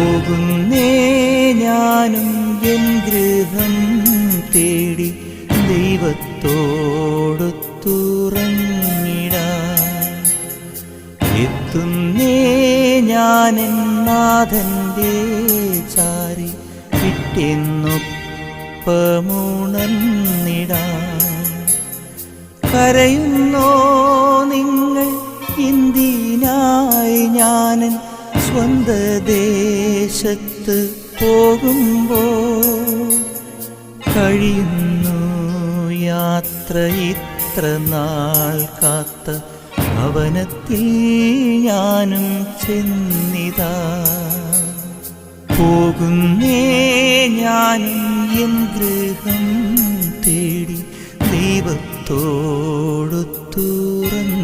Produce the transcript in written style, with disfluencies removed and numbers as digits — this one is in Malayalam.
പോകുന്നേ ഞാനും എൻ ഗൃഹം തേടി ദൈവത്തോടൊത്തുറങ്ങിടാൻ. എത്തുന്നേ ഞാനെൻ നാഥന്റെ ചാരി പിറ്റെന്നൊപ്പമുണർന്നിടാൻ. കരയുന്നോ നിങ്ങൾ എന്തിനായി ഞാനൻ സ്വന്ത ദേശത്ത് പോകുമ്പോൾ? കഴിയുന്നു യാത്ര ഇത്ര നാൾ കാത്ത ഭവനത്തിൽ ഞാനും ചെന്നിതാ. പോകുന്നേ ഞാനും എൻ ഗൃഹം തേടി ദൈവത്തോടൊത്തുറങ്ങി.